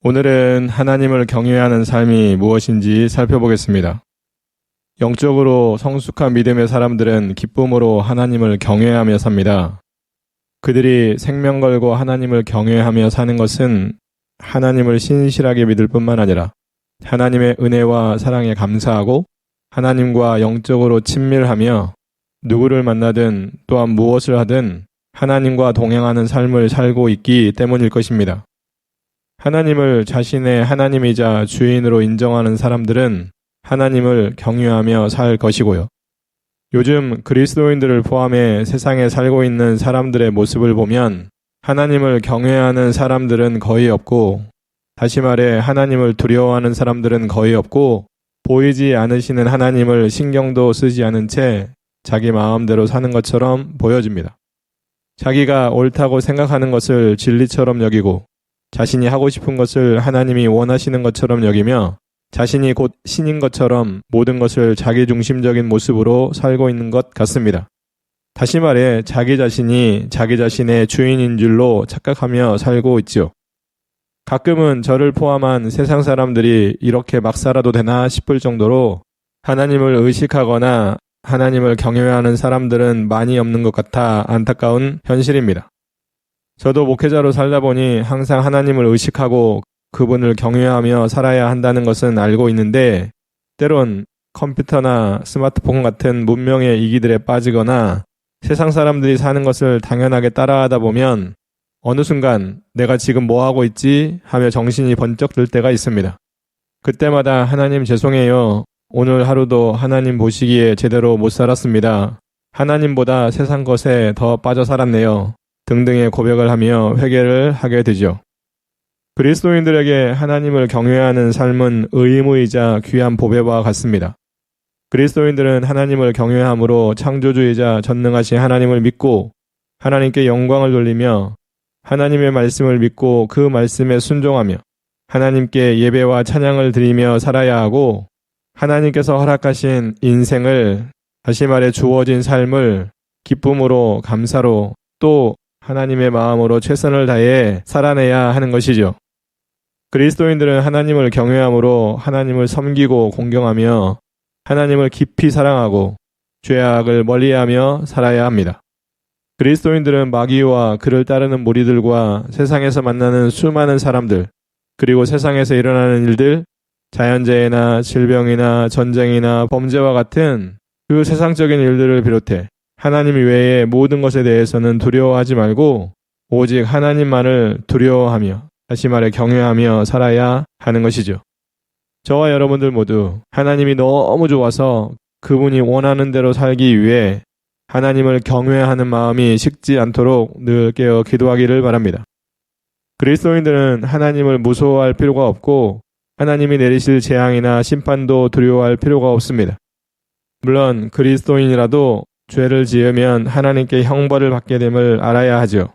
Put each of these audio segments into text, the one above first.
오늘은 하나님을 경외하는 삶이 무엇인지 살펴보겠습니다. 영적으로 성숙한 믿음의 사람들은 기쁨으로 하나님을 경외하며 삽니다. 그들이 생명 걸고 하나님을 경외하며 사는 것은 하나님을 신실하게 믿을 뿐만 아니라 하나님의 은혜와 사랑에 감사하고 하나님과 영적으로 친밀하며 누구를 만나든 또한 무엇을 하든 하나님과 동행하는 삶을 살고 있기 때문일 것입니다. 하나님을 자신의 하나님이자 주인으로 인정하는 사람들은 하나님을 경외하며 살 것이고요. 요즘 그리스도인들을 포함해 세상에 살고 있는 사람들의 모습을 보면 하나님을 경외하는 사람들은 거의 없고, 다시 말해 하나님을 두려워하는 사람들은 거의 없고, 보이지 않으시는 하나님을 신경도 쓰지 않은 채 자기 마음대로 사는 것처럼 보여집니다. 자기가 옳다고 생각하는 것을 진리처럼 여기고 자신이 하고 싶은 것을 하나님이 원하시는 것처럼 여기며 자신이 곧 신인 것처럼 모든 것을 자기중심적인 모습으로 살고 있는 것 같습니다. 다시 말해 자기 자신이 자기 자신의 주인인 줄로 착각하며 살고 있지요. 가끔은 저를 포함한 세상 사람들이 이렇게 막 살아도 되나 싶을 정도로 하나님을 의식하거나 하나님을 경외하는 사람들은 많이 없는 것 같아 안타까운 현실입니다. 저도 목회자로 살다 보니 항상 하나님을 의식하고 그분을 경외하며 살아야 한다는 것은 알고 있는데, 때론 컴퓨터나 스마트폰 같은 문명의 이기들에 빠지거나 세상 사람들이 사는 것을 당연하게 따라하다 보면 어느 순간 내가 지금 뭐 하고 있지 하며 정신이 번쩍 들 때가 있습니다. 그때마다 하나님 죄송해요. 오늘 하루도 하나님 보시기에 제대로 못 살았습니다. 하나님보다 세상 것에 더 빠져 살았네요. 등등의 고백을 하며 회개를 하게 되죠. 그리스도인들에게 하나님을 경외하는 삶은 의무이자 귀한 보배와 같습니다. 그리스도인들은 하나님을 경외함으로 창조주이자 전능하신 하나님을 믿고 하나님께 영광을 돌리며 하나님의 말씀을 믿고 그 말씀에 순종하며 하나님께 예배와 찬양을 드리며 살아야 하고, 하나님께서 허락하신 인생을, 다시 말해 주어진 삶을 기쁨으로 감사로 또 하나님의 마음으로 최선을 다해 살아내야 하는 것이죠. 그리스도인들은 하나님을 경외함으로 하나님을 섬기고 공경하며 하나님을 깊이 사랑하고 죄악을 멀리하며 살아야 합니다. 그리스도인들은 마귀와 그를 따르는 무리들과 세상에서 만나는 수많은 사람들, 그리고 세상에서 일어나는 일들, 자연재해나 질병이나 전쟁이나 범죄와 같은 그 세상적인 일들을 비롯해 하나님 외의 모든 것에 대해서는 두려워하지 말고 오직 하나님만을 두려워하며, 다시 말해 경외하며 살아야 하는 것이죠. 저와 여러분들 모두 하나님이 너무 좋아서 그분이 원하는 대로 살기 위해 하나님을 경외하는 마음이 식지 않도록 늘 깨어 기도하기를 바랍니다. 그리스도인들은 하나님을 무서워할 필요가 없고 하나님이 내리실 재앙이나 심판도 두려워할 필요가 없습니다. 물론 그리스도인이라도 죄를 지으면 하나님께 형벌을 받게 됨을 알아야 하죠.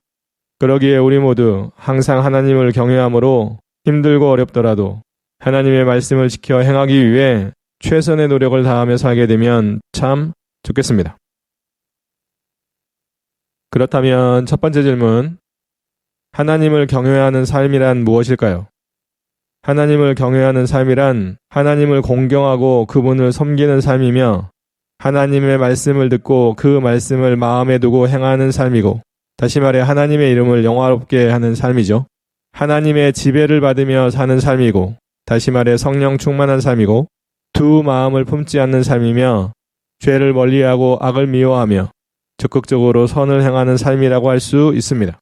그러기에 우리 모두 항상 하나님을 경외함으로 힘들고 어렵더라도 하나님의 말씀을 지켜 행하기 위해 최선의 노력을 다하며 살게 되면 참 좋겠습니다. 그렇다면 첫 번째 질문, 하나님을 경외하는 삶이란 무엇일까요? 하나님을 경외하는 삶이란 하나님을 공경하고 그분을 섬기는 삶이며 하나님의 말씀을 듣고 그 말씀을 마음에 두고 행하는 삶이고, 다시 말해 하나님의 이름을 영화롭게 하는 삶이죠. 하나님의 지배를 받으며 사는 삶이고, 다시 말해 성령 충만한 삶이고, 두 마음을 품지 않는 삶이며 죄를 멀리하고 악을 미워하며 적극적으로 선을 행하는 삶이라고 할 수 있습니다.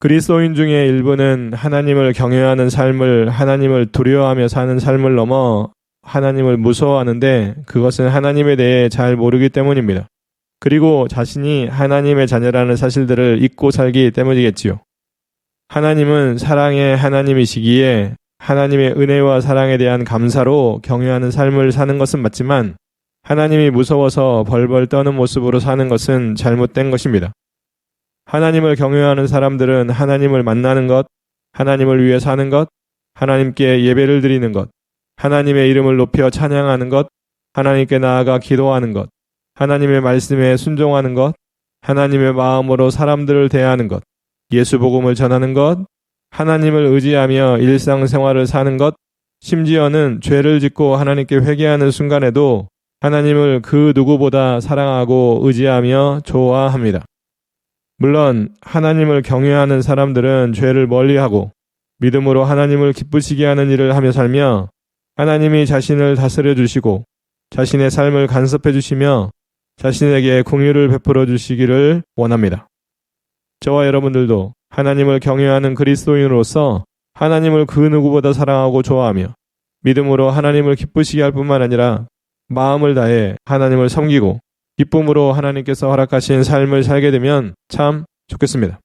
그리스도인 중에 일부는 하나님을 경외하는 삶을, 하나님을 두려워하며 사는 삶을 넘어 하나님을 무서워하는데 그것은 하나님에 대해 잘 모르기 때문입니다. 그리고 자신이 하나님의 자녀라는 사실들을 잊고 살기 때문이겠지요. 하나님은 사랑의 하나님이시기에 하나님의 은혜와 사랑에 대한 감사로 경외하는 삶을 사는 것은 맞지만 하나님이 무서워서 벌벌 떠는 모습으로 사는 것은 잘못된 것입니다. 하나님을 경외하는 사람들은 하나님을 만나는 것, 하나님을 위해 사는 것, 하나님께 예배를 드리는 것, 하나님의 이름을 높여 찬양하는 것, 하나님께 나아가 기도하는 것, 하나님의 말씀에 순종하는 것, 하나님의 마음으로 사람들을 대하는 것, 예수 복음을 전하는 것, 하나님을 의지하며 일상생활을 사는 것, 심지어는 죄를 짓고 하나님께 회개하는 순간에도 하나님을 그 누구보다 사랑하고 의지하며 좋아합니다. 물론 하나님을 경외하는 사람들은 죄를 멀리하고 믿음으로 하나님을 기쁘시게 하는 일을 하며 살며 하나님이 자신을 다스려 주시고 자신의 삶을 간섭해 주시며 자신에게 긍휼을 베풀어 주시기를 원합니다. 저와 여러분들도 하나님을 경외하는 그리스도인으로서 하나님을 그 누구보다 사랑하고 좋아하며 믿음으로 하나님을 기쁘시게 할 뿐만 아니라 마음을 다해 하나님을 섬기고 기쁨으로 하나님께서 허락하신 삶을 살게 되면 참 좋겠습니다.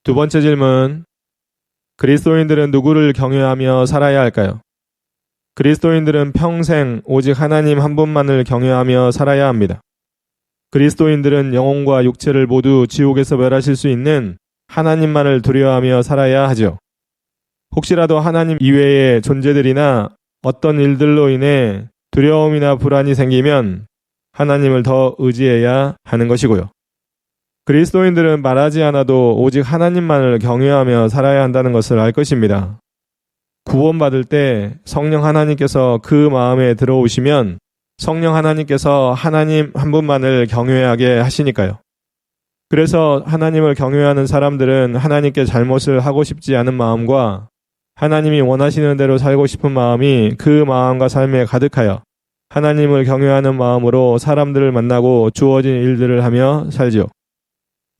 두 번째 질문. 그리스도인들은 누구를 경외하며 살아야 할까요? 그리스도인들은 평생 오직 하나님 한 분만을 경외하며 살아야 합니다. 그리스도인들은 영혼과 육체를 모두 지옥에서 멸하실 수 있는 하나님만을 두려워하며 살아야 하죠. 혹시라도 하나님 이외의 존재들이나 어떤 일들로 인해 두려움이나 불안이 생기면 하나님을 더 의지해야 하는 것이고요. 그리스도인들은 말하지 않아도 오직 하나님만을 경외하며 살아야 한다는 것을 알 것입니다. 구원받을 때 성령 하나님께서 그 마음에 들어오시면 성령 하나님께서 하나님 한 분만을 경외하게 하시니까요. 그래서 하나님을 경외하는 사람들은 하나님께 잘못을 하고 싶지 않은 마음과 하나님이 원하시는 대로 살고 싶은 마음이 그 마음과 삶에 가득하여 하나님을 경외하는 마음으로 사람들을 만나고 주어진 일들을 하며 살지요.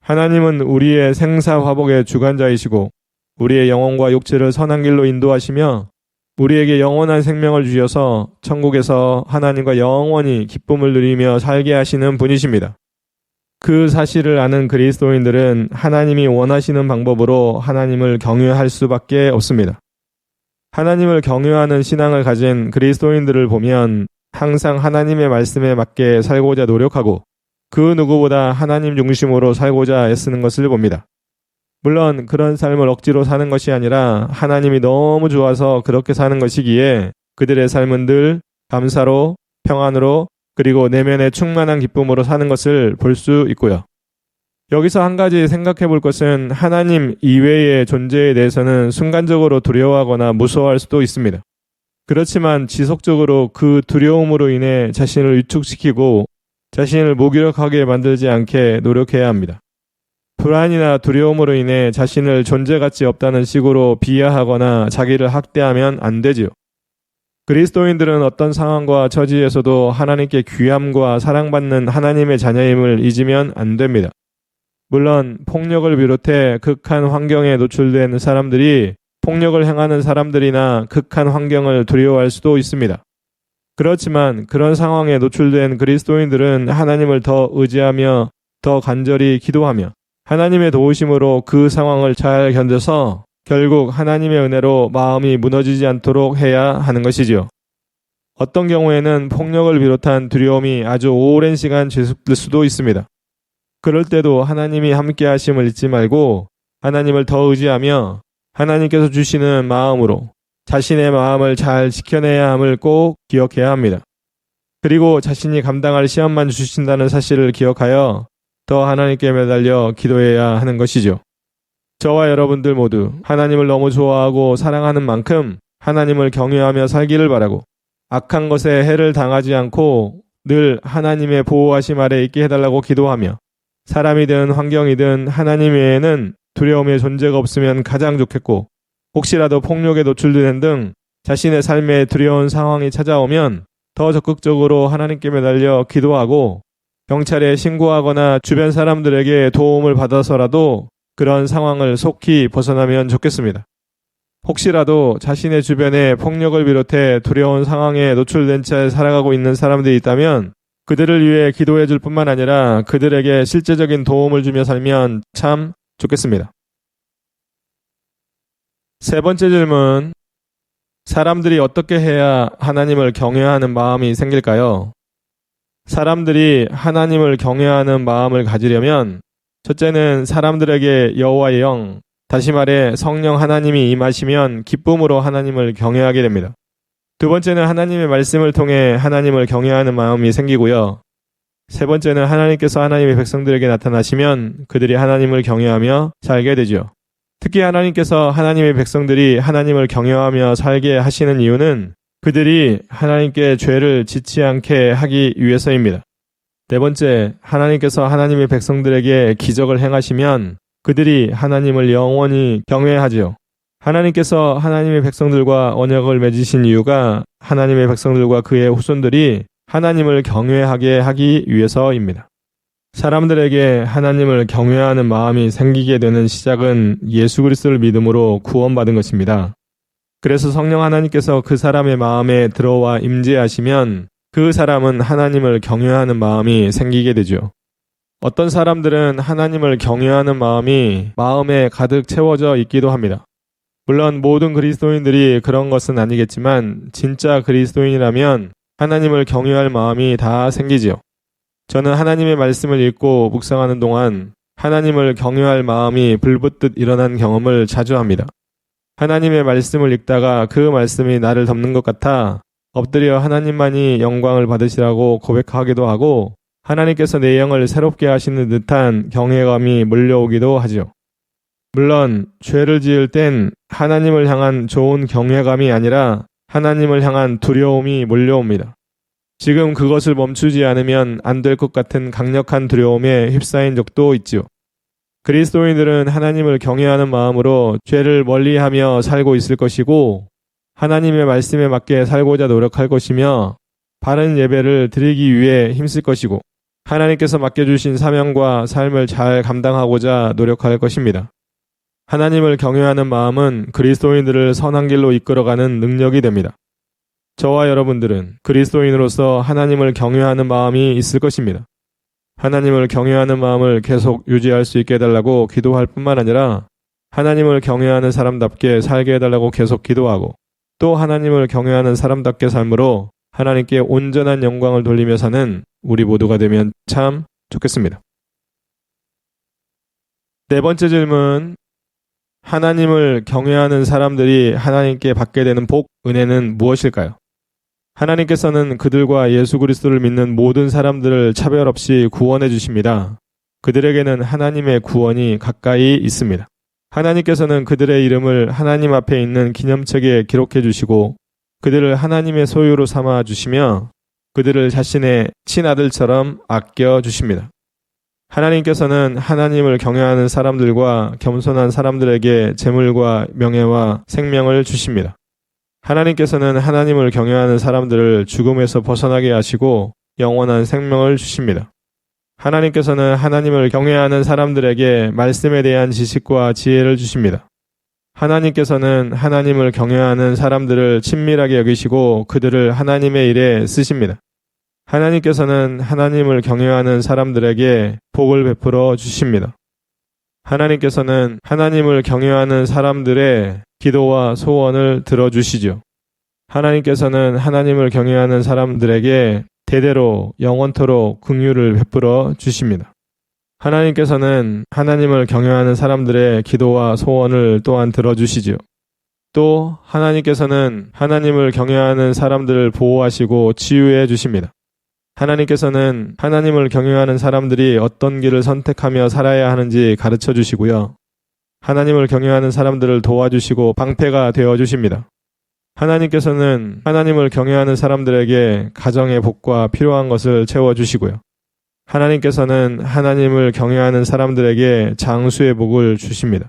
하나님은 우리의 생사화복의 주관자이시고 우리의 영혼과 육체를 선한 길로 인도하시며 우리에게 영원한 생명을 주셔서 천국에서 하나님과 영원히 기쁨을 누리며 살게 하시는 분이십니다. 그 사실을 아는 그리스도인들은 하나님이 원하시는 방법으로 하나님을 경외할 수밖에 없습니다. 하나님을 경외하는 신앙을 가진 그리스도인들을 보면 항상 하나님의 말씀에 맞게 살고자 노력하고 그 누구보다 하나님 중심으로 살고자 애쓰는 것을 봅니다. 물론 그런 삶을 억지로 사는 것이 아니라 하나님이 너무 좋아서 그렇게 사는 것이기에 그들의 삶은 늘 감사로, 평안으로, 그리고 내면의 충만한 기쁨으로 사는 것을 볼 수 있고요. 여기서 한 가지 생각해 볼 것은 하나님 이외의 존재에 대해서는 순간적으로 두려워하거나 무서워할 수도 있습니다. 그렇지만 지속적으로 그 두려움으로 인해 자신을 위축시키고 자신을 무기력하게 만들지 않게 노력해야 합니다. 불안이나 두려움으로 인해 자신을 존재가치 없다는 식으로 비하하거나 자기를 학대하면 안 되지요. 그리스도인들은 어떤 상황과 처지에서도 하나님께 귀함과 사랑받는 하나님의 자녀임을 잊으면 안 됩니다. 물론 폭력을 비롯해 극한 환경에 노출된 사람들이 폭력을 행하는 사람들이나 극한 환경을 두려워할 수도 있습니다. 그렇지만 그런 상황에 노출된 그리스도인들은 하나님을 더 의지하며 더 간절히 기도하며 하나님의 도우심으로 그 상황을 잘 견뎌서 결국 하나님의 은혜로 마음이 무너지지 않도록 해야 하는 것이지요. 어떤 경우에는 폭력을 비롯한 두려움이 아주 오랜 시간 지속될 수도 있습니다. 그럴 때도 하나님이 함께 하심을 잊지 말고 하나님을 더 의지하며 하나님께서 주시는 마음으로 자신의 마음을 잘 지켜내야 함을 꼭 기억해야 합니다. 그리고 자신이 감당할 시험만 주신다는 사실을 기억하여 더 하나님께 매달려 기도해야 하는 것이죠. 저와 여러분들 모두 하나님을 너무 좋아하고 사랑하는 만큼 하나님을 경외하며 살기를 바라고 악한 것에 해를 당하지 않고 늘 하나님의 보호하심 아래 있게 해달라고 기도하며 사람이든 환경이든 하나님 외에는 두려움의 존재가 없으면 가장 좋겠고 혹시라도 폭력에 노출된 등 자신의 삶에 두려운 상황이 찾아오면 더 적극적으로 하나님께 매달려 기도하고 경찰에 신고하거나 주변 사람들에게 도움을 받아서라도 그런 상황을 속히 벗어나면 좋겠습니다. 혹시라도 자신의 주변에 폭력을 비롯해 두려운 상황에 노출된 채 살아가고 있는 사람들이 있다면 그들을 위해 기도해 줄 뿐만 아니라 그들에게 실제적인 도움을 주며 살면 참 좋겠습니다. 세 번째 질문. 사람들이 어떻게 해야 하나님을 경외하는 마음이 생길까요? 사람들이 하나님을 경외하는 마음을 가지려면 첫째는 사람들에게 여호와의 영, 다시 말해 성령 하나님이 임하시면 기쁨으로 하나님을 경외하게 됩니다. 두 번째는 하나님의 말씀을 통해 하나님을 경외하는 마음이 생기고요. 세 번째는 하나님께서 하나님의 백성들에게 나타나시면 그들이 하나님을 경외하며 살게 되죠. 특히 하나님께서 하나님의 백성들이 하나님을 경외하며 살게 하시는 이유는 그들이 하나님께 죄를 짓지 않게 하기 위해서입니다. 네 번째, 하나님께서 하나님의 백성들에게 기적을 행하시면 그들이 하나님을 영원히 경외하지요. 하나님께서 하나님의 백성들과 언약을 맺으신 이유가 하나님의 백성들과 그의 후손들이 하나님을 경외하게 하기 위해서입니다. 사람들에게 하나님을 경외하는 마음이 생기게 되는 시작은 예수 그리스도를 믿음으로 구원받은 것입니다. 그래서 성령 하나님께서 그 사람의 마음에 들어와 임재하시면 그 사람은 하나님을 경외하는 마음이 생기게 되죠. 어떤 사람들은 하나님을 경외하는 마음이 마음에 가득 채워져 있기도 합니다. 물론 모든 그리스도인들이 그런 것은 아니겠지만 진짜 그리스도인이라면 하나님을 경외할 마음이 다 생기지요. 저는 하나님의 말씀을 읽고 묵상하는 동안 하나님을 경외할 마음이 불붙듯 일어난 경험을 자주 합니다. 하나님의 말씀을 읽다가 그 말씀이 나를 덮는 것 같아 엎드려 하나님만이 영광을 받으시라고 고백하기도 하고 하나님께서 내 영을 새롭게 하시는 듯한 경외감이 몰려오기도 하죠. 물론 죄를 지을 땐 하나님을 향한 좋은 경외감이 아니라 하나님을 향한 두려움이 몰려옵니다. 지금 그것을 멈추지 않으면 안 될 것 같은 강력한 두려움에 휩싸인 적도 있지요. 그리스도인들은 하나님을 경외하는 마음으로 죄를 멀리하며 살고 있을 것이고 하나님의 말씀에 맞게 살고자 노력할 것이며 바른 예배를 드리기 위해 힘쓸 것이고 하나님께서 맡겨주신 사명과 삶을 잘 감당하고자 노력할 것입니다. 하나님을 경외하는 마음은 그리스도인들을 선한 길로 이끌어가는 능력이 됩니다. 저와 여러분들은 그리스도인으로서 하나님을 경외하는 마음이 있을 것입니다. 하나님을 경외하는 마음을 계속 유지할 수 있게 해달라고 기도할 뿐만 아니라 하나님을 경외하는 사람답게 살게 해달라고 계속 기도하고 또 하나님을 경외하는 사람답게 삶으로 하나님께 온전한 영광을 돌리며 사는 우리 모두가 되면 참 좋겠습니다. 네 번째 질문, 하나님을 경외하는 사람들이 하나님께 받게 되는 복, 은혜는 무엇일까요? 하나님께서는 그들과 예수 그리스도를 믿는 모든 사람들을 차별 없이 구원해 주십니다. 그들에게는 하나님의 구원이 가까이 있습니다. 하나님께서는 그들의 이름을 하나님 앞에 있는 기념책에 기록해 주시고 그들을 하나님의 소유로 삼아 주시며 그들을 자신의 친아들처럼 아껴 주십니다. 하나님께서는 하나님을 경외하는 사람들과 겸손한 사람들에게 재물과 명예와 생명을 주십니다. 하나님께서는 하나님을 경외하는 사람들을 죽음에서 벗어나게 하시고 영원한 생명을 주십니다. 하나님께서는 하나님을 경외하는 사람들에게 말씀에 대한 지식과 지혜를 주십니다. 하나님께서는 하나님을 경외하는 사람들을 친밀하게 여기시고 그들을 하나님의 일에 쓰십니다. 하나님께서는 하나님을 경외하는 사람들에게 복을 베풀어 주십니다. 하나님께서는 하나님을 경외하는 사람들의 기도와 소원을 들어주시죠. 하나님께서는 하나님을 경외하는 사람들에게 대대로 영원토록 긍휼을 베풀어 주십니다. 하나님께서는 하나님을 경외하는 사람들의 기도와 소원을 또한 들어주시죠. 또 하나님께서는 하나님을 경외하는 사람들을 보호하시고 치유해 주십니다. 하나님께서는 하나님을 경외하는 사람들이 어떤 길을 선택하며 살아야 하는지 가르쳐 주시고요. 하나님을 경외하는 사람들을 도와주시고 방패가 되어 주십니다. 하나님께서는 하나님을 경외하는 사람들에게 가정의 복과 필요한 것을 채워주시고요. 하나님께서는 하나님을 경외하는 사람들에게 장수의 복을 주십니다.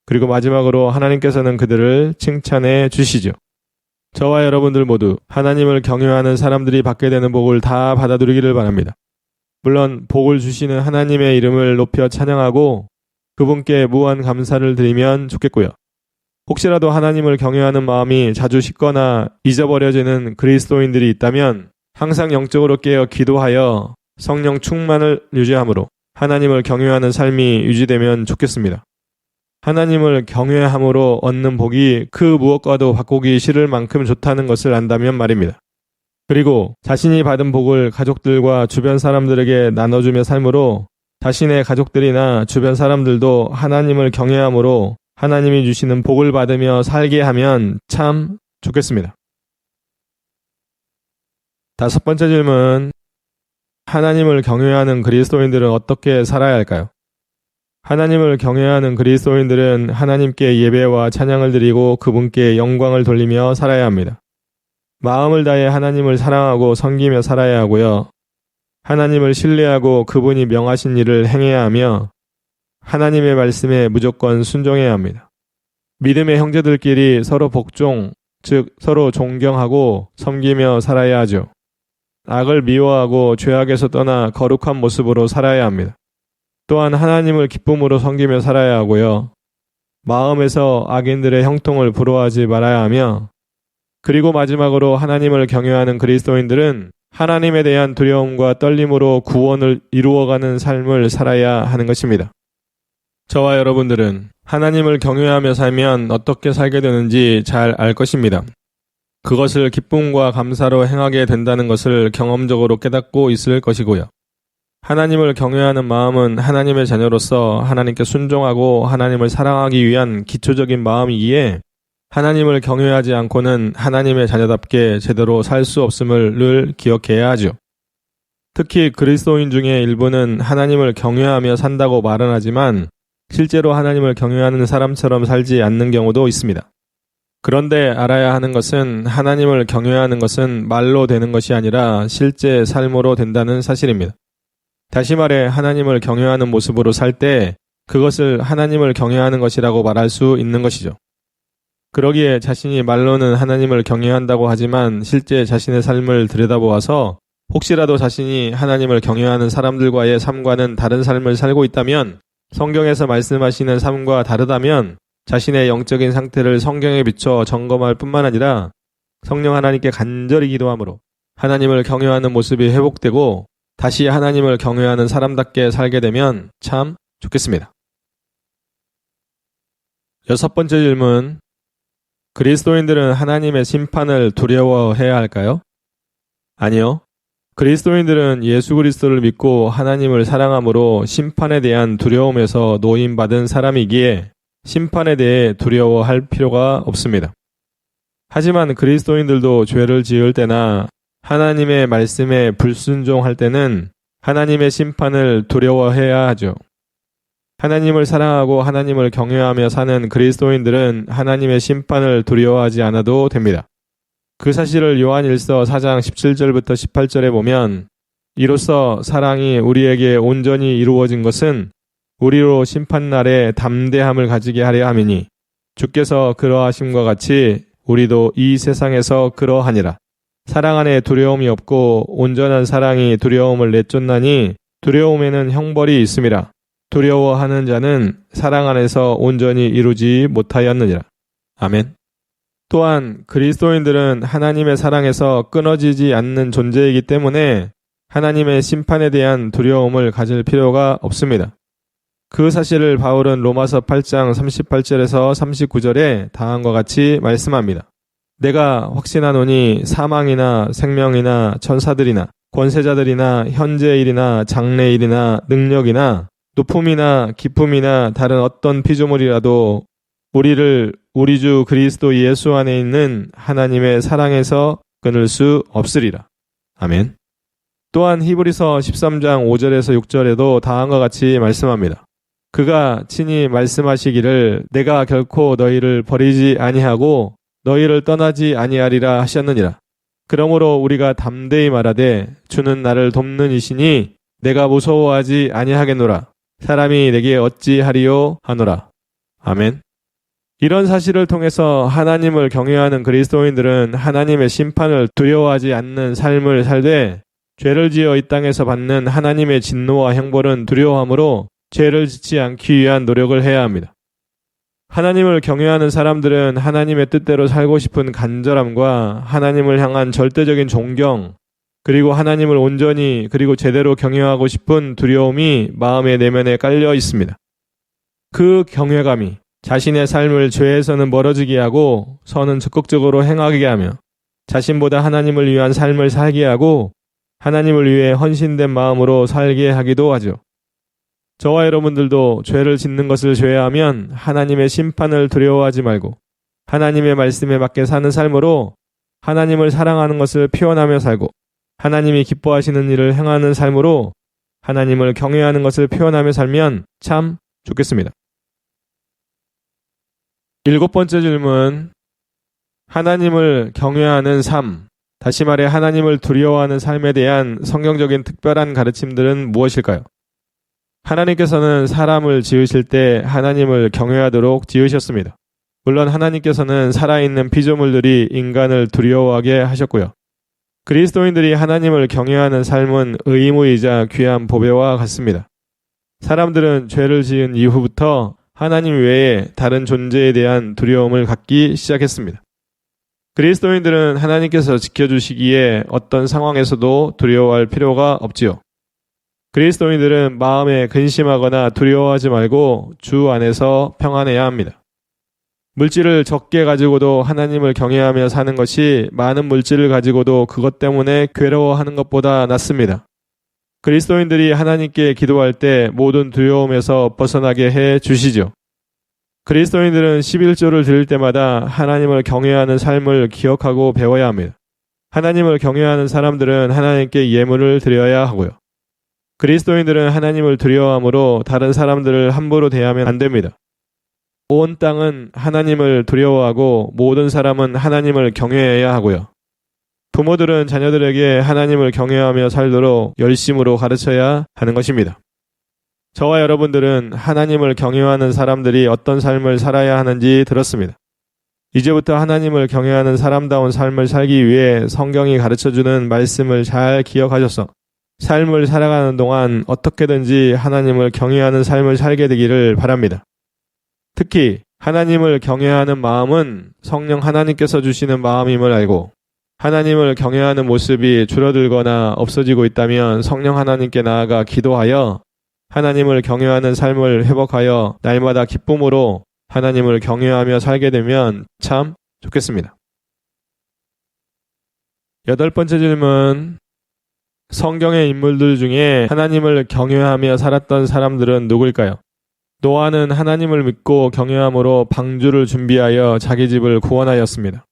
그리고 마지막으로 하나님께서는 그들을 칭찬해 주시죠. 저와 여러분들 모두 하나님을 경외하는 사람들이 받게 되는 복을 다 받아들이기를 바랍니다. 물론 복을 주시는 하나님의 이름을 높여 찬양하고 그분께 무한 감사를 드리면 좋겠고요. 혹시라도 하나님을 경외하는 마음이 자주 식거나 잊어버려지는 그리스도인들이 있다면 항상 영적으로 깨어 기도하여 성령 충만을 유지함으로 하나님을 경외하는 삶이 유지되면 좋겠습니다. 하나님을 경외함으로 얻는 복이 그 무엇과도 바꾸기 싫을 만큼 좋다는 것을 안다면 말입니다. 그리고 자신이 받은 복을 가족들과 주변 사람들에게 나눠주며 삶으로 자신의 가족들이나 주변 사람들도 하나님을 경외함으로 하나님이 주시는 복을 받으며 살게 하면 참 좋겠습니다. 다섯 번째 질문, 하나님을 경외하는 그리스도인들은 어떻게 살아야 할까요? 하나님을 경외하는 그리스도인들은 하나님께 예배와 찬양을 드리고 그분께 영광을 돌리며 살아야 합니다. 마음을 다해 하나님을 사랑하고 섬기며 살아야 하고요. 하나님을 신뢰하고 그분이 명하신 일을 행해야 하며 하나님의 말씀에 무조건 순종해야 합니다. 믿음의 형제들끼리 서로 복종, 즉 서로 존경하고 섬기며 살아야 하죠. 악을 미워하고 죄악에서 떠나 거룩한 모습으로 살아야 합니다. 또한 하나님을 기쁨으로 섬기며 살아야 하고요. 마음에서 악인들의 형통을 부러워하지 말아야 하며 그리고 마지막으로 하나님을 경외하는 그리스도인들은 하나님에 대한 두려움과 떨림으로 구원을 이루어가는 삶을 살아야 하는 것입니다. 저와 여러분들은 하나님을 경외하며 살면 어떻게 살게 되는지 잘 알 것입니다. 그것을 기쁨과 감사로 행하게 된다는 것을 경험적으로 깨닫고 있을 것이고요. 하나님을 경외하는 마음은 하나님의 자녀로서 하나님께 순종하고 하나님을 사랑하기 위한 기초적인 마음이기에 하나님을 경외하지 않고는 하나님의 자녀답게 제대로 살 수 없음을 늘 기억해야 하죠. 특히 그리스도인 중에 일부는 하나님을 경외하며 산다고 말은 하지만 실제로 하나님을 경외하는 사람처럼 살지 않는 경우도 있습니다. 그런데 알아야 하는 것은 하나님을 경외하는 것은 말로 되는 것이 아니라 실제 삶으로 된다는 사실입니다. 다시 말해 하나님을 경외하는 모습으로 살 때 그것을 하나님을 경외하는 것이라고 말할 수 있는 것이죠. 그러기에 자신이 말로는 하나님을 경외한다고 하지만 실제 자신의 삶을 들여다보아서 혹시라도 자신이 하나님을 경외하는 사람들과의 삶과는 다른 삶을 살고 있다면 성경에서 말씀하시는 삶과 다르다면 자신의 영적인 상태를 성경에 비춰 점검할 뿐만 아니라 성령 하나님께 간절히 기도함으로 하나님을 경외하는 모습이 회복되고 다시 하나님을 경외하는 사람답게 살게 되면 참 좋겠습니다. 6번째 질문. 그리스도인들은 하나님의 심판을 두려워해야 할까요? 아니요. 그리스도인들은 예수 그리스도를 믿고 하나님을 사랑함으로 심판에 대한 두려움에서 노임받은 사람이기에 심판에 대해 두려워할 필요가 없습니다. 하지만 그리스도인들도 죄를 지을 때나 하나님의 말씀에 불순종할 때는 하나님의 심판을 두려워해야 하죠. 하나님을 사랑하고 하나님을 경외하며 사는 그리스도인들은 하나님의 심판을 두려워하지 않아도 됩니다. 그 사실을 요한일서 4장 17절부터 18절에 보면 이로써 사랑이 우리에게 온전히 이루어진 것은 우리로 심판날에 담대함을 가지게 하려 함이니 주께서 그러하심과 같이 우리도 이 세상에서 그러하니라. 사랑 안에 두려움이 없고 온전한 사랑이 두려움을 내쫓나니 두려움에는 형벌이 있음이라. 두려워하는 자는 사랑 안에서 온전히 이루지 못하였느니라. 아멘. 또한 그리스도인들은 하나님의 사랑에서 끊어지지 않는 존재이기 때문에 하나님의 심판에 대한 두려움을 가질 필요가 없습니다. 그 사실을 바울은 로마서 8장 38절에서 39절에 다음과 같이 말씀합니다. 내가 확신하노니 사망이나 생명이나 천사들이나 권세자들이나 현재일이나 장래일이나 능력이나 높음이나 깊음이나 다른 어떤 피조물이라도 우리를 우리 주 그리스도 예수 안에 있는 하나님의 사랑에서 끊을 수 없으리라. 아멘. 또한 히브리서 13장 5절에서 6절에도 다음과 같이 말씀합니다. 그가 친히 말씀하시기를 내가 결코 너희를 버리지 아니하고 너희를 떠나지 아니하리라 하셨느니라. 그러므로 우리가 담대히 말하되 주는 나를 돕는 이시니 내가 무서워하지 아니하겠노라. 사람이 내게 어찌하리요 하노라. 아멘. 이런 사실을 통해서 하나님을 경외하는 그리스도인들은 하나님의 심판을 두려워하지 않는 삶을 살되 죄를 지어 이 땅에서 받는 하나님의 진노와 형벌은 두려워하므로 죄를 짓지 않기 위한 노력을 해야 합니다. 하나님을 경외하는 사람들은 하나님의 뜻대로 살고 싶은 간절함과 하나님을 향한 절대적인 존경, 그리고 하나님을 온전히 그리고 제대로 경외하고 싶은 두려움이 마음의 내면에 깔려 있습니다. 그 경외감이 자신의 삶을 죄에서는 멀어지게 하고 선은 적극적으로 행하게 하며 자신보다 하나님을 위한 삶을 살게 하고 하나님을 위해 헌신된 마음으로 살게 하기도 하죠. 저와 여러분들도 죄를 짓는 것을 죄하면 하나님의 심판을 두려워하지 말고 하나님의 말씀에 맞게 사는 삶으로 하나님을 사랑하는 것을 표현하며 살고 하나님이 기뻐하시는 일을 행하는 삶으로 하나님을 경외하는 것을 표현하며 살면 참 좋겠습니다. 7번째 질문, 하나님을 경외하는 삶, 다시 말해 하나님을 두려워하는 삶에 대한 성경적인 특별한 가르침들은 무엇일까요? 하나님께서는 사람을 지으실 때 하나님을 경외하도록 지으셨습니다. 물론 하나님께서는 살아있는 피조물들이 인간을 두려워하게 하셨고요. 그리스도인들이 하나님을 경외하는 삶은 의무이자 귀한 보배와 같습니다. 사람들은 죄를 지은 이후부터 하나님 외에 다른 존재에 대한 두려움을 갖기 시작했습니다. 그리스도인들은 하나님께서 지켜주시기에 어떤 상황에서도 두려워할 필요가 없지요. 그리스도인들은 마음에 근심하거나 두려워하지 말고 주 안에서 평안해야 합니다. 물질을 적게 가지고도 하나님을 경외하며 사는 것이 많은 물질을 가지고도 그것 때문에 괴로워하는 것보다 낫습니다. 그리스도인들이 하나님께 기도할 때 모든 두려움에서 벗어나게 해 주시죠. 그리스도인들은 11조를 드릴 때마다 하나님을 경외하는 삶을 기억하고 배워야 합니다. 하나님을 경외하는 사람들은 하나님께 예물을 드려야 하고요. 그리스도인들은 하나님을 두려워함으로 다른 사람들을 함부로 대하면 안 됩니다. 온 땅은 하나님을 두려워하고 모든 사람은 하나님을 경외해야 하고요. 부모들은 자녀들에게 하나님을 경외하며 살도록 열심으로 가르쳐야 하는 것입니다. 저와 여러분들은 하나님을 경외하는 사람들이 어떤 삶을 살아야 하는지 들었습니다. 이제부터 하나님을 경외하는 사람다운 삶을 살기 위해 성경이 가르쳐주는 말씀을 잘 기억하셔서 삶을 살아가는 동안 어떻게든지 하나님을 경외하는 삶을 살게 되기를 바랍니다. 특히 하나님을 경외하는 마음은 성령 하나님께서 주시는 마음임을 알고 하나님을 경외하는 모습이 줄어들거나 없어지고 있다면 성령 하나님께 나아가 기도하여 하나님을 경외하는 삶을 회복하여 날마다 기쁨으로 하나님을 경외하며 살게 되면 참 좋겠습니다. 8번째 질문, 성경의 인물들 중에 하나님을 경외하며 살았던 사람들은 누구일까요? 노아는 하나님을 믿고 경외함으로 방주를 준비하여 자기 집을 구원하였습니다.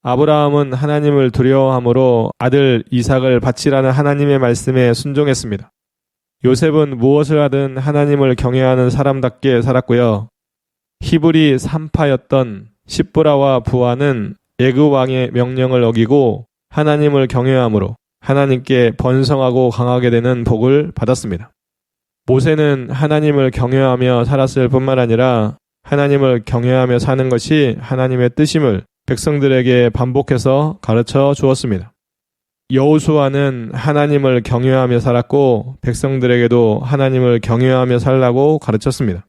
아브라함은 하나님을 두려워함으로 아들 이삭을 바치라는 하나님의 말씀에 순종했습니다. 요셉은 무엇을 하든 하나님을 경외하는 사람답게 살았고요. 히브리 3파였던 시브라와 부하는 애굽 왕의 명령을 어기고 하나님을 경외함으로 하나님께 번성하고 강하게 되는 복을 받았습니다. 모세는 하나님을 경외하며 살았을 뿐만 아니라 하나님을 경외하며 사는 것이 하나님의 뜻임을 백성들에게 반복해서 가르쳐 주었습니다. 여호수아는 하나님을 경외하며 살았고 백성들에게도 하나님을 경외하며 살라고 가르쳤습니다.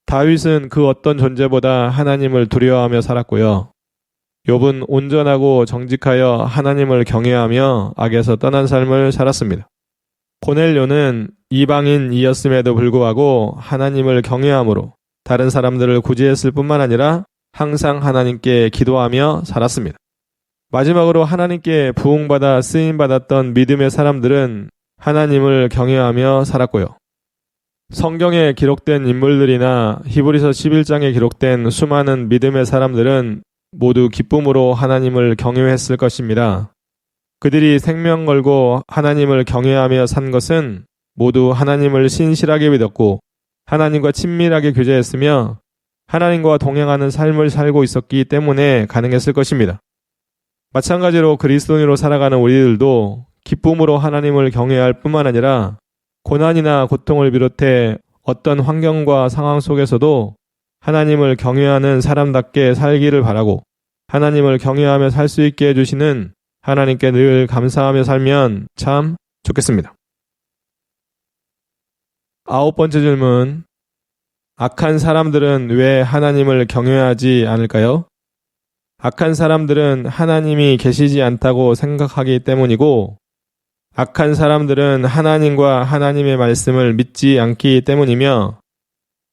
다윗은 그 어떤 존재보다 하나님을 두려워하며 살았고요. 욥은 온전하고 정직하여 하나님을 경외하며 악에서 떠난 삶을 살았습니다. 고넬료는 이방인이었음에도 불구하고 하나님을 경외함으로 다른 사람들을 구제했을 뿐만 아니라 항상 하나님께 기도하며 살았습니다. 마지막으로 하나님께 부흥받아 쓰임받았던 믿음의 사람들은 하나님을 경외하며 살았고요. 성경에 기록된 인물들이나 히브리서 11장에 기록된 수많은 믿음의 사람들은 모두 기쁨으로 하나님을 경외했을 것입니다. 그들이 생명 걸고 하나님을 경외하며 산 것은 모두 하나님을 신실하게 믿었고 하나님과 친밀하게 교제했으며 하나님과 동행하는 삶을 살고 있었기 때문에 가능했을 것입니다. 마찬가지로 그리스도인으로 살아가는 우리들도 기쁨으로 하나님을 경외할 뿐만 아니라 고난이나 고통을 비롯해 어떤 환경과 상황 속에서도 하나님을 경외하는 사람답게 살기를 바라고 하나님을 경외하며 살 수 있게 해주시는 하나님께 늘 감사하며 살면 참 좋겠습니다. 9번째 질문, 악한 사람들은 왜 하나님을 경외하지 않을까요? 악한 사람들은 하나님이 계시지 않다고 생각하기 때문이고 악한 사람들은 하나님과 하나님의 말씀을 믿지 않기 때문이며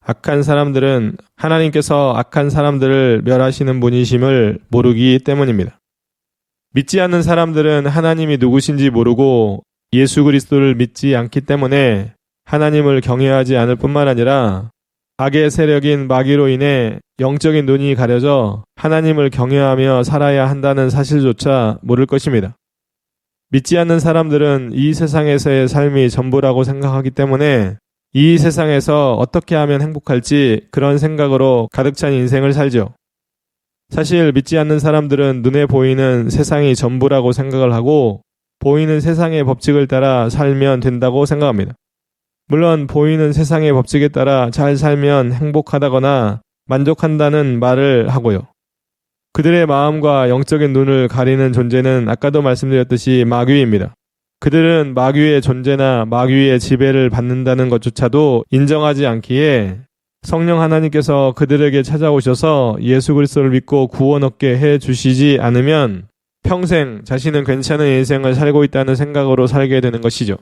악한 사람들은 하나님께서 악한 사람들을 멸하시는 분이심을 모르기 때문입니다. 믿지 않는 사람들은 하나님이 누구신지 모르고 예수 그리스도를 믿지 않기 때문에 하나님을 경외하지 않을 뿐만 아니라 악의 세력인 마귀로 인해 영적인 눈이 가려져 하나님을 경외하며 살아야 한다는 사실조차 모를 것입니다. 믿지 않는 사람들은 이 세상에서의 삶이 전부라고 생각하기 때문에 이 세상에서 어떻게 하면 행복할지 그런 생각으로 가득 찬 인생을 살죠. 사실 믿지 않는 사람들은 눈에 보이는 세상이 전부라고 생각을 하고 보이는 세상의 법칙을 따라 살면 된다고 생각합니다. 물론 보이는 세상의 법칙에 따라 잘 살면 행복하다거나 만족한다는 말을 하고요. 그들의 마음과 영적인 눈을 가리는 존재는 아까도 말씀드렸듯이 마귀입니다. 그들은 마귀의 존재나 마귀의 지배를 받는다는 것조차도 인정하지 않기에 성령 하나님께서 그들에게 찾아오셔서 예수 그리스도를 믿고 구원 얻게 해 주시지 않으면 평생 자신은 괜찮은 인생을 살고 있다는 생각으로 살게 되는 것이죠.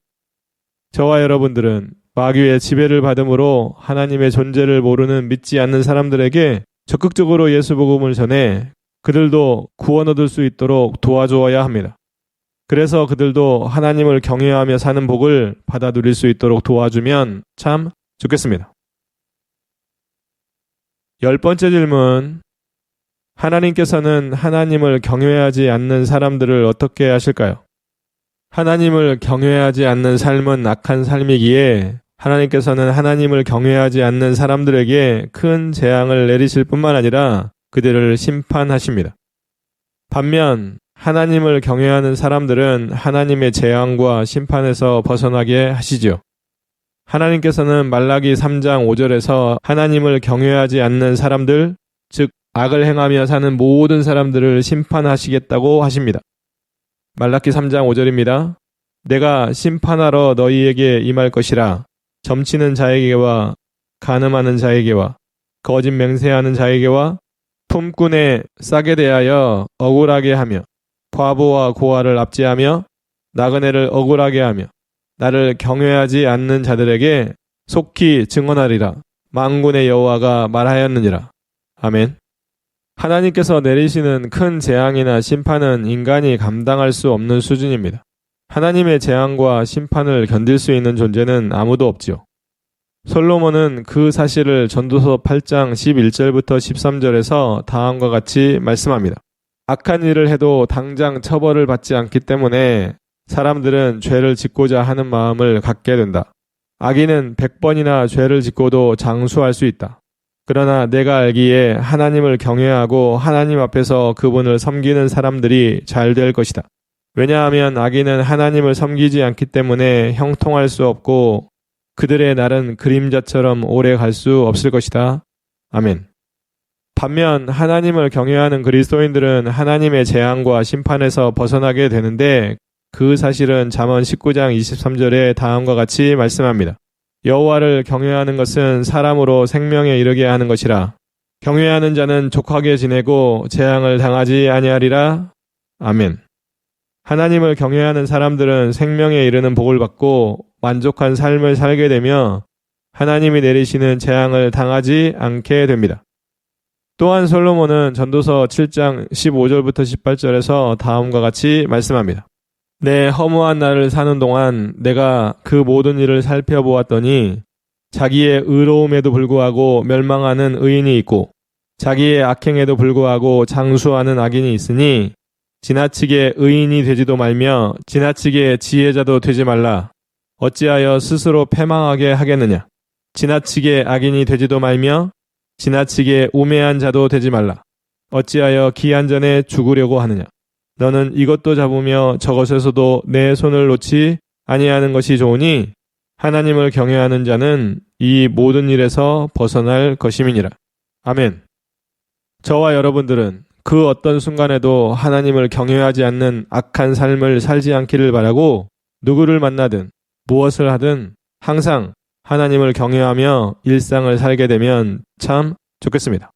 저와 여러분들은 마귀의 지배를 받음으로 하나님의 존재를 모르는 믿지 않는 사람들에게 적극적으로 예수 복음을 전해 그들도 구원 얻을 수 있도록 도와주어야 합니다. 그래서 그들도 하나님을 경외하며 사는 복을 받아 누릴 수 있도록 도와주면 참 좋겠습니다. 10번째 질문. 하나님께서는 하나님을 경외하지 않는 사람들을 어떻게 하실까요? 하나님을 경외하지 않는 삶은 악한 삶이기에 하나님께서는 하나님을 경외하지 않는 사람들에게 큰 재앙을 내리실 뿐만 아니라 그들을 심판하십니다. 반면 하나님을 경외하는 사람들은 하나님의 재앙과 심판에서 벗어나게 하시죠. 하나님께서는 말라기 3장 5절에서 하나님을 경외하지 않는 사람들, 즉 악을 행하며 사는 모든 사람들을 심판하시겠다고 하십니다. 말라기 3장 5절입니다. 내가 심판하러 너희에게 임할 것이라. 점치는 자에게와 간음하는 자에게와 거짓 맹세하는 자에게와 품꾼에 싸게 대하여 억울하게 하며 과부와 고아를 압제하며 나그네를 억울하게 하며 나를 경외하지 않는 자들에게 속히 증언하리라. 만군의 여호와가 말하였느니라. 아멘. 하나님께서 내리시는 큰 재앙이나 심판은 인간이 감당할 수 없는 수준입니다. 하나님의 재앙과 심판을 견딜 수 있는 존재는 아무도 없지요. 솔로몬은 그 사실을 전도서 8장 11절부터 13절에서 다음과 같이 말씀합니다. 악한 일을 해도 당장 처벌을 받지 않기 때문에 사람들은 죄를 짓고자 하는 마음을 갖게 된다. 악인은 100번이나 죄를 짓고도 장수할 수 있다. 그러나 내가 알기에 하나님을 경외하고 하나님 앞에서 그분을 섬기는 사람들이 잘 될 것이다. 왜냐하면 악인은 하나님을 섬기지 않기 때문에 형통할 수 없고 그들의 날은 그림자처럼 오래 갈 수 없을 것이다. 아멘. 반면 하나님을 경외하는 그리스도인들은 하나님의 재앙과 심판에서 벗어나게 되는데 그 사실은 잠언 19장 23절에 다음과 같이 말씀합니다. 여호와를 경외하는 것은 사람으로 생명에 이르게 하는 것이라. 경외하는 자는 족하게 지내고 재앙을 당하지 아니하리라. 아멘. 하나님을 경외하는 사람들은 생명에 이르는 복을 받고 만족한 삶을 살게 되며 하나님이 내리시는 재앙을 당하지 않게 됩니다. 또한 솔로몬은 전도서 7장 15절부터 18절에서 다음과 같이 말씀합니다. 내 허무한 날을 사는 동안 내가 그 모든 일을 살펴보았더니 자기의 의로움에도 불구하고 멸망하는 의인이 있고 자기의 악행에도 불구하고 장수하는 악인이 있으니 지나치게 의인이 되지도 말며 지나치게 지혜자도 되지 말라. 어찌하여 스스로 패망하게 하겠느냐. 지나치게 악인이 되지도 말며 지나치게 우매한 자도 되지 말라. 어찌하여 기한 전에 죽으려고 하느냐. 너는 이것도 잡으며 저것에서도 내 손을 놓지 아니하는 것이 좋으니 하나님을 경외하는 자는 이 모든 일에서 벗어날 것임이니라. 아멘. 저와 여러분들은 그 어떤 순간에도 하나님을 경외하지 않는 악한 삶을 살지 않기를 바라고 누구를 만나든 무엇을 하든 항상 하나님을 경외하며 일상을 살게 되면 참 좋겠습니다.